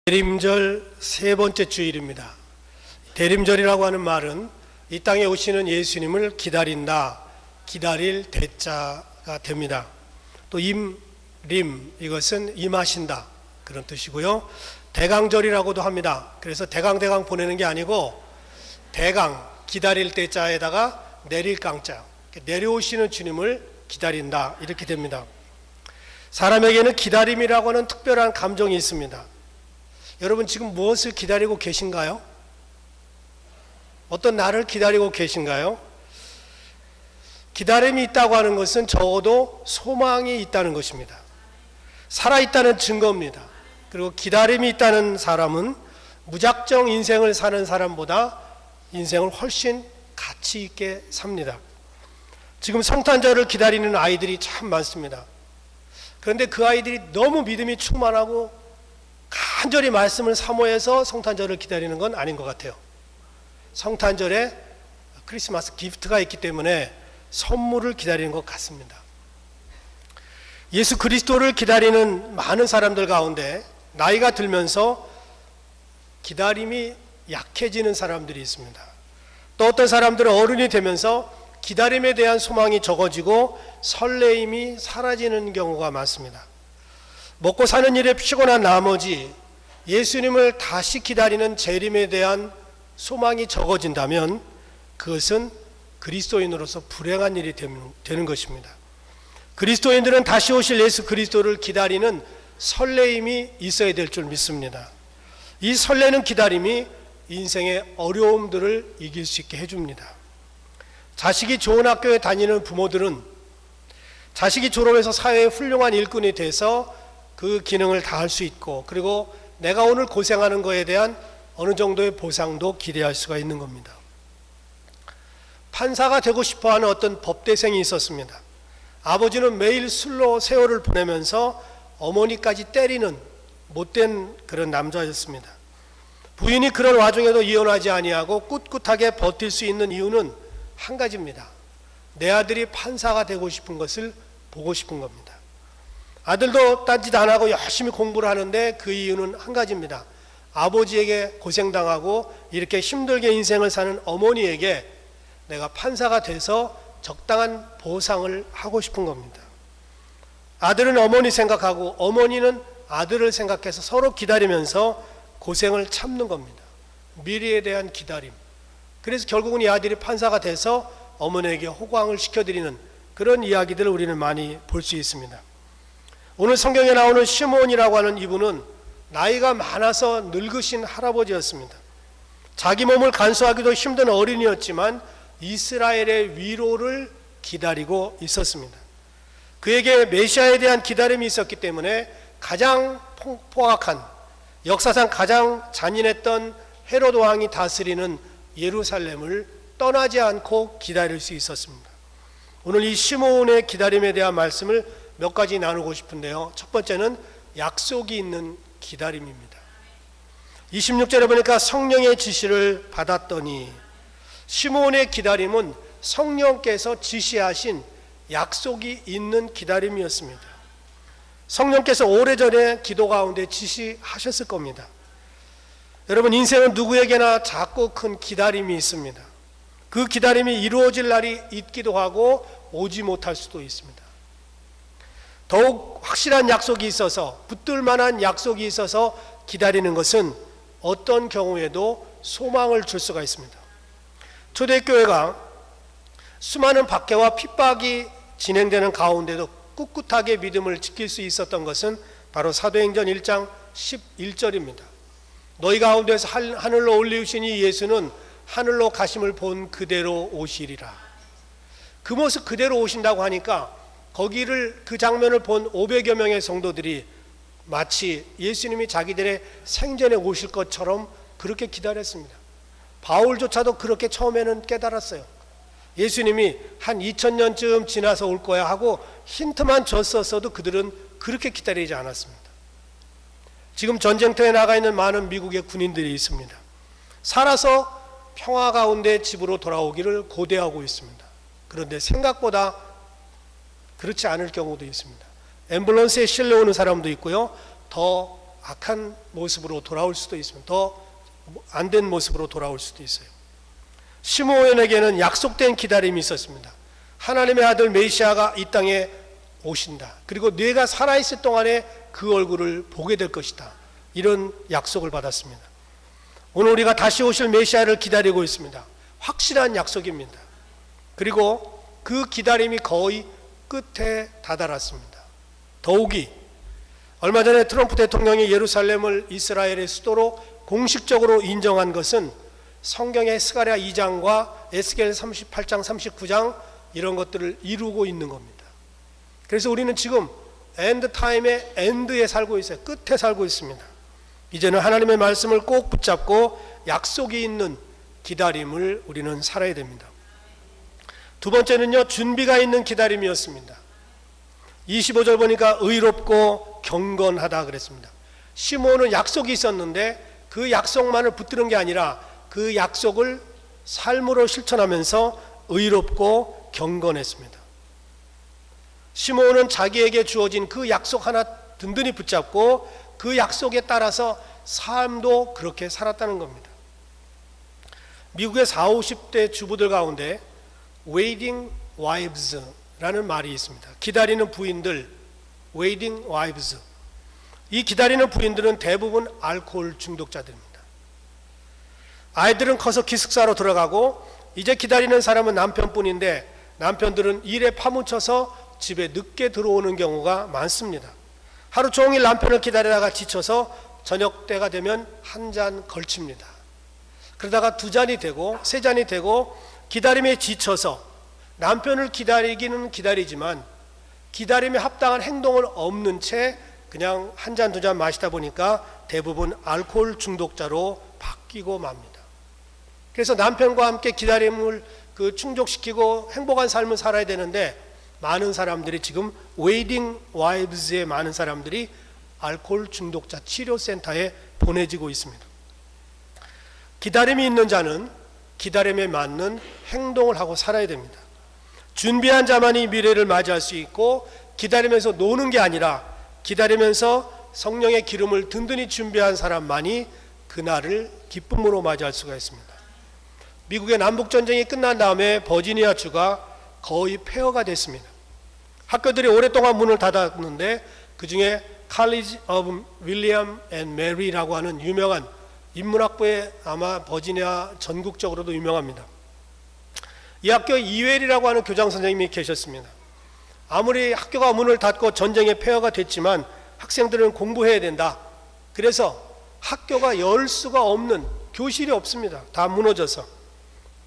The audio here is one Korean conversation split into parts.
대림절 세 번째 주일입니다. 대림절이라고 하는 말은 이 땅에 오시는 예수님을 기다린다, 기다릴 대자가 됩니다. 또 임림, 이것은 임하신다, 그런 뜻이고요. 대강절이라고도 합니다. 그래서 대강 보내는 게 아니고 대강, 기다릴 대자에다가 내릴 강자, 내려오시는 주님을 기다린다, 이렇게 됩니다. 사람에게는 기다림이라고 하는 특별한 감정이 있습니다. 여러분 지금 무엇을 기다리고 계신가요? 어떤 날을 기다리고 계신가요? 기다림이 있다고 하는 것은 적어도 소망이 있다는 것입니다. 살아있다는 증거입니다. 그리고 기다림이 있다는 사람은 무작정 인생을 사는 사람보다 인생을 훨씬 가치 있게 삽니다. 지금 성탄절을 기다리는 아이들이 참 많습니다. 그런데 그 아이들이 너무 믿음이 충만하고 간절히 말씀을 사모해서 성탄절을 기다리는 건 아닌 것 같아요. 성탄절에 크리스마스 기프트가 있기 때문에 선물을 기다리는 것 같습니다. 예수 그리스도를 기다리는 많은 사람들 가운데 나이가 들면서 기다림이 약해지는 사람들이 있습니다. 또 어떤 사람들은 어른이 되면서 기다림에 대한 소망이 적어지고 설레임이 사라지는 경우가 많습니다. 먹고 사는 일에 피곤한 나머지 예수님을 다시 기다리는 재림에 대한 소망이 적어진다면 그것은 그리스도인으로서 불행한 일이 되는 것입니다. 그리스도인들은 다시 오실 예수 그리스도를 기다리는 설레임이 있어야 될 줄 믿습니다. 이 설레는 기다림이 인생의 어려움들을 이길 수 있게 해줍니다. 자식이 좋은 학교에 다니는 부모들은 자식이 졸업해서 사회에 훌륭한 일꾼이 돼서 그 기능을 다할 수 있고, 그리고 내가 오늘 고생하는 것에 대한 어느 정도의 보상도 기대할 수가 있는 겁니다. 판사가 되고 싶어하는 어떤 법대생이 있었습니다. 아버지는 매일 술로 세월을 보내면서 어머니까지 때리는 못된 그런 남자였습니다. 부인이 그런 와중에도 이혼하지 아니하고 꿋꿋하게 버틸 수 있는 이유는 한 가지입니다. 내 아들이 판사가 되고 싶은 것을 보고 싶은 겁니다. 아들도 딴짓 안 하고 열심히 공부를 하는데 그 이유는 한 가지입니다. 아버지에게 고생당하고 이렇게 힘들게 인생을 사는 어머니에게 내가 판사가 돼서 적당한 보상을 하고 싶은 겁니다. 아들은 어머니 생각하고 어머니는 아들을 생각해서 서로 기다리면서 고생을 참는 겁니다. 미래에 대한 기다림. 그래서 결국은 이 아들이 판사가 돼서 어머니에게 호강을 시켜드리는 그런 이야기들을 우리는 많이 볼 수 있습니다. 오늘 성경에 나오는 시므온이라고 하는 이분은 나이가 많아서 늙으신 할아버지였습니다. 자기 몸을 간수하기도 힘든 어린이였지만 이스라엘의 위로를 기다리고 있었습니다. 그에게 메시아에 대한 기다림이 있었기 때문에 가장 포악한, 역사상 가장 잔인했던 헤롯 왕이 다스리는 예루살렘을 떠나지 않고 기다릴 수 있었습니다. 오늘 이 시므온의 기다림에 대한 말씀을 몇 가지 나누고 싶은데요. 첫 번째는 약속이 있는 기다림입니다. 26절에 보니까 성령의 지시를 받았더니, 시므온의 기다림은 성령께서 지시하신 약속이 있는 기다림이었습니다. 성령께서 오래전에 기도 가운데 지시하셨을 겁니다. 여러분, 인생은 누구에게나 작고 큰 기다림이 있습니다. 그 기다림이 이루어질 날이 있기도 하고 오지 못할 수도 있습니다. 더욱 확실한 약속이 있어서, 붙들 만한 약속이 있어서 기다리는 것은 어떤 경우에도 소망을 줄 수가 있습니다. 초대교회가 수많은 박해와 핍박이 진행되는 가운데도 꿋꿋하게 믿음을 지킬 수 있었던 것은 바로 사도행전 1장 11절입니다. 너희 가운데서 하늘로 올리우신 이 예수는 하늘로 가심을 본 그대로 오시리라. 그 모습 그대로 오신다고 하니까 거기를, 그 장면을 본 500여 명의 성도들이 마치 예수님이 자기들의 생전에 오실 것처럼 그렇게 기다렸습니다. 바울조차도 그렇게 처음에는 깨달았어요. 예수님이 한 2000년쯤 지나서 올 거야 하고 힌트만 줬었어도 그들은 그렇게 기다리지 않았습니다. 지금 전쟁터에 나가 있는 많은 미국의 군인들이 있습니다. 살아서 평화 가운데 집으로 돌아오기를 고대하고 있습니다. 그런데 생각보다 그렇지 않을 경우도 있습니다. 앰뷸런스에 실려오는 사람도 있고요, 더 악한 모습으로 돌아올 수도 있습니다. 더 안 된 모습으로 돌아올 수도 있어요. 시므온에게는 약속된 기다림이 있었습니다. 하나님의 아들 메시아가 이 땅에 오신다. 그리고 네가 살아있을 동안에 그 얼굴을 보게 될 것이다. 이런 약속을 받았습니다. 오늘 우리가 다시 오실 메시아를 기다리고 있습니다. 확실한 약속입니다. 그리고 그 기다림이 거의 끝에 다다랐습니다. 더욱이 얼마 전에 트럼프 대통령이 예루살렘을 이스라엘의 수도로 공식적으로 인정한 것은 성경의 스가랴 2장과 에스겔 38장 39장 이런 것들을 이루고 있는 겁니다. 그래서 우리는 지금 엔드 타임의 엔드에 살고 있어요. 끝에 살고 있습니다. 이제는 하나님의 말씀을 꼭 붙잡고 약속이 있는 기다림을 우리는 살아야 됩니다. 두 번째는요, 준비가 있는 기다림이었습니다. 25절 보니까 의롭고 경건하다 그랬습니다. 시므온은 약속이 있었는데 그 약속만을 붙드는 게 아니라 그 약속을 삶으로 실천하면서 의롭고 경건했습니다. 시므온은 자기에게 주어진 그 약속 하나 든든히 붙잡고 그 약속에 따라서 삶도 그렇게 살았다는 겁니다. 미국의 40, 50대 주부들 가운데 waiting wives라는 말이 있습니다. 기다리는 부인들, waiting wives. 이 기다리는 부인들은 대부분 알코올 중독자들입니다. 아이들은 커서 기숙사로 들어가고 이제 기다리는 사람은 남편뿐인데 남편들은 일에 파묻혀서 집에 늦게 들어오는 경우가 많습니다. 하루 종일 남편을 기다리다가 지쳐서 저녁 때가 되면 한 잔 걸칩니다. 그러다가 두 잔이 되고 세 잔이 되고 기다림에 지쳐서 남편을 기다리기는 기다리지만 기다림에 합당한 행동은 없는 채 그냥 한 잔 두 잔 마시다 보니까 대부분 알코올 중독자로 바뀌고 맙니다. 그래서 남편과 함께 기다림을 충족시키고 행복한 삶을 살아야 되는데 많은 사람들이 지금 웨이딩 와이브즈의 많은 사람들이 알코올 중독자 치료센터에 보내지고 있습니다. 기다림이 있는 자는 기다림에 맞는 행동을 하고 살아야 됩니다. 준비한 자만이 미래를 맞이할 수 있고 기다리면서 노는 게 아니라 기다리면서 성령의 기름을 든든히 준비한 사람만이 그날을 기쁨으로 맞이할 수가 있습니다. 미국의 남북전쟁이 끝난 다음에 버지니아 주가 거의 폐허가 됐습니다. 학교들이 오랫동안 문을 닫았는데 그 중에 College of William and Mary라고 하는 유명한 인문학부에 아마 버지니아 전국적으로도 유명합니다. 이 학교에 이웰이라고 하는 교장 선생님이 계셨습니다. 아무리 학교가 문을 닫고 전쟁에 폐허가 됐지만 학생들은 공부해야 된다. 그래서 학교가 열 수가 없는 교실이 없습니다. 다 무너져서.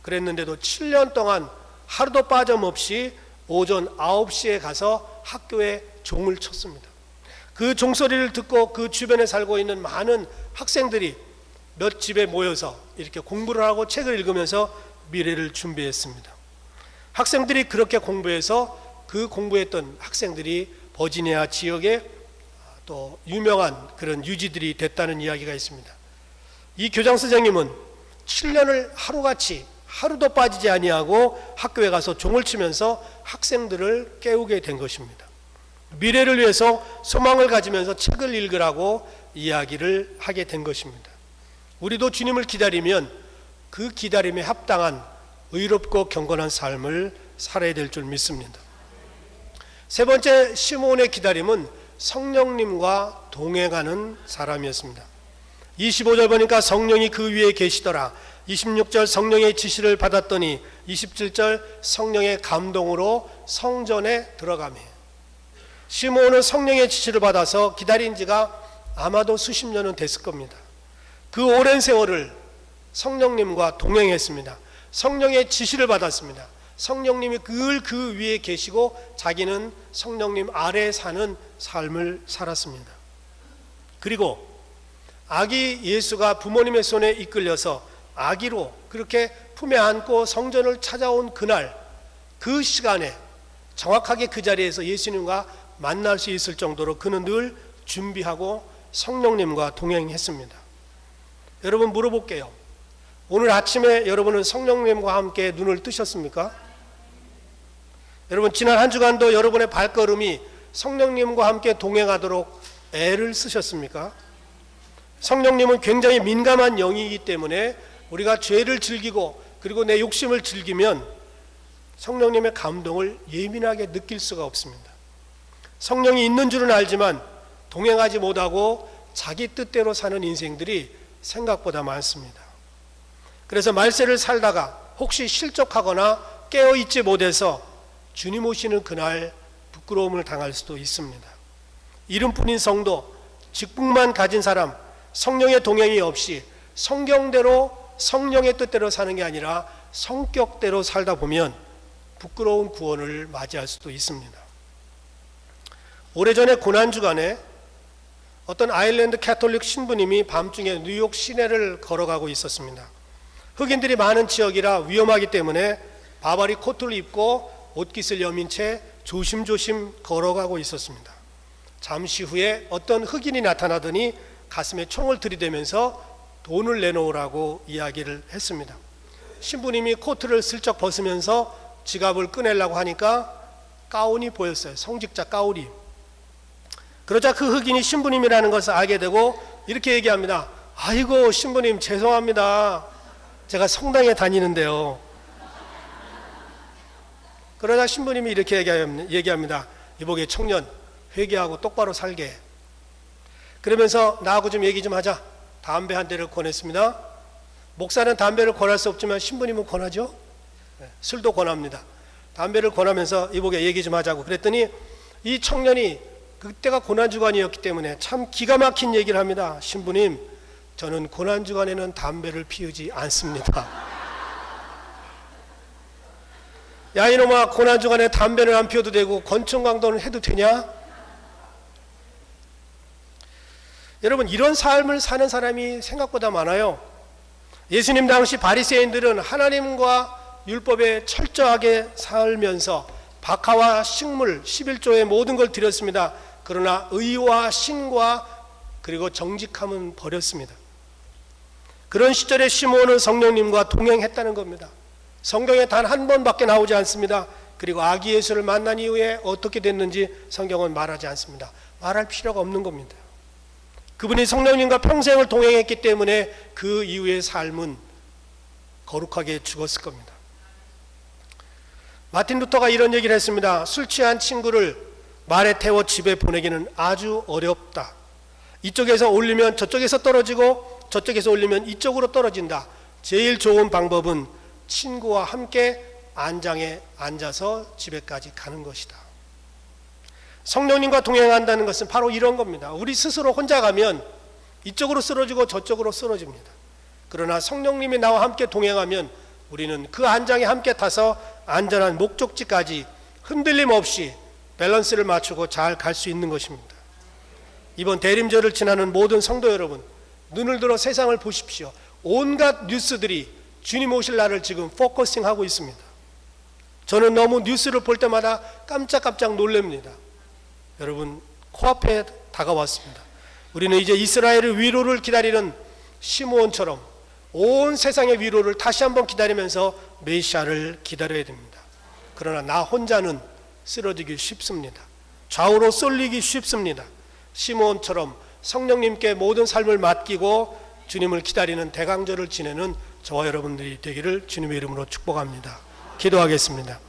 그랬는데도 7년 동안 하루도 빠짐없이 오전 9시에 가서 학교에 종을 쳤습니다. 그 종소리를 듣고 그 주변에 살고 있는 많은 학생들이 몇 집에 모여서 이렇게 공부를 하고 책을 읽으면서 미래를 준비했습니다. 학생들이 그렇게 공부해서 그 공부했던 학생들이 버지니아 지역에 또 유명한 그런 유지들이 됐다는 이야기가 있습니다. 이 교장 선생님은 7년을 하루같이 하루도 빠지지 아니하고 학교에 가서 종을 치면서 학생들을 깨우게 된 것입니다. 미래를 위해서 소망을 가지면서 책을 읽으라고 이야기를 하게 된 것입니다. 우리도 주님을 기다리면 그 기다림에 합당한 의롭고 경건한 삶을 살아야 될 줄 믿습니다. 세 번째 시므온의 기다림은 성령님과 동행하는 사람이었습니다. 25절 보니까 성령이 그 위에 계시더라. 26절 성령의 지시를 받았더니 27절 성령의 감동으로 성전에 들어가며. 시므온은 성령의 지시를 받아서 기다린 지가 아마도 수십 년은 됐을 겁니다. 그 오랜 세월을 성령님과 동행했습니다. 성령의 지시를 받았습니다. 성령님이 늘 그 위에 계시고 자기는 성령님 아래에 사는 삶을 살았습니다. 그리고 아기 예수가 부모님의 손에 이끌려서 아기로 그렇게 품에 안고 성전을 찾아온 그날, 그 시간에 정확하게 그 자리에서 예수님과 만날 수 있을 정도로 그는 늘 준비하고 성령님과 동행했습니다. 여러분 물어볼게요. 오늘 아침에 여러분은 성령님과 함께 눈을 뜨셨습니까? 여러분 지난 한 주간도 여러분의 발걸음이 성령님과 함께 동행하도록 애를 쓰셨습니까? 성령님은 굉장히 민감한 영이기 때문에 우리가 죄를 즐기고 그리고 내 욕심을 즐기면 성령님의 감동을 예민하게 느낄 수가 없습니다. 성령이 있는 줄은 알지만 동행하지 못하고 자기 뜻대로 사는 인생들이 생각보다 많습니다. 그래서 말세를 살다가 혹시 실족하거나 깨어있지 못해서 주님 오시는 그날 부끄러움을 당할 수도 있습니다. 이름뿐인 성도, 직분만 가진 사람, 성령의 동행이 없이 성경대로 성령의 뜻대로 사는 게 아니라 성격대로 살다 보면 부끄러운 구원을 맞이할 수도 있습니다. 오래전에 고난주간에 어떤 아일랜드 캐톨릭 신부님이 밤중에 뉴욕 시내를 걸어가고 있었습니다. 흑인들이 많은 지역이라 위험하기 때문에 바바리 코트를 입고 옷깃을 여민 채 조심조심 걸어가고 있었습니다. 잠시 후에 어떤 흑인이 나타나더니 가슴에 총을 들이대면서 돈을 내놓으라고 이야기를 했습니다. 신부님이 코트를 슬쩍 벗으면서 지갑을 꺼내려고 하니까 가운이 보였어요. 성직자 가운이. 그러자 그 흑인이 신부님이라는 것을 알게 되고 이렇게 얘기합니다. 아이고 신부님 죄송합니다. 제가 성당에 다니는데요. 그러자 신부님이 이렇게 얘기합니다. 이보게 청년 회개하고 똑바로 살게. 그러면서 나하고 좀 얘기 좀 하자. 담배 한 대를 권했습니다. 목사는 담배를 권할 수 없지만 신부님은 권하죠. 술도 권합니다. 담배를 권하면서 이보게 얘기 좀 하자고 그랬더니 이 청년이 그때가 고난주간이었기 때문에 참 기가 막힌 얘기를 합니다. 신부님, 저는 고난주간에는 담배를 피우지 않습니다. 야 이놈아, 고난주간에 담배를 안 피워도 되고 권총강도는 해도 되냐? 여러분, 이런 삶을 사는 사람이 생각보다 많아요. 예수님 당시 바리새인들은 하나님과 율법에 철저하게 살면서 박하와 식물 11조의 모든 걸 드렸습니다. 그러나 의와 신과 그리고 정직함은 버렸습니다. 그런 시절에 시므온은 성령님과 동행했다는 겁니다. 성경에 단 한 번밖에 나오지 않습니다. 그리고 아기 예수를 만난 이후에 어떻게 됐는지 성경은 말하지 않습니다. 말할 필요가 없는 겁니다. 그분이 성령님과 평생을 동행했기 때문에 그 이후의 삶은 거룩하게 죽었을 겁니다. 마틴 루터가 이런 얘기를 했습니다. 술 취한 친구를 말에 태워 집에 보내기는 아주 어렵다. 이쪽에서 올리면 저쪽에서 떨어지고 저쪽에서 올리면 이쪽으로 떨어진다. 제일 좋은 방법은 친구와 함께 안장에 앉아서 집에까지 가는 것이다. 성령님과 동행한다는 것은 바로 이런 겁니다. 우리 스스로 혼자 가면 이쪽으로 쓰러지고 저쪽으로 쓰러집니다. 그러나 성령님이 나와 함께 동행하면 우리는 그 안장에 함께 타서 안전한 목적지까지 흔들림 없이 밸런스를 맞추고 잘 갈 수 있는 것입니다. 이번 대림절을 지나는 모든 성도 여러분, 눈을 들어 세상을 보십시오. 온갖 뉴스들이 주님 오실 날을 지금 포커싱하고 있습니다. 저는 너무 뉴스를 볼 때마다 깜짝깜짝 놀랍니다. 여러분, 코앞에 다가왔습니다. 우리는 이제 이스라엘의 위로를 기다리는 시므온처럼 온 세상의 위로를 다시 한번 기다리면서 메시아를 기다려야 됩니다. 그러나 나 혼자는 쓰러지기 쉽습니다. 좌우로 쏠리기 쉽습니다. 시므온처럼 성령님께 모든 삶을 맡기고 주님을 기다리는 대강절을 지내는 저와 여러분들이 되기를 주님의 이름으로 축복합니다. 기도하겠습니다.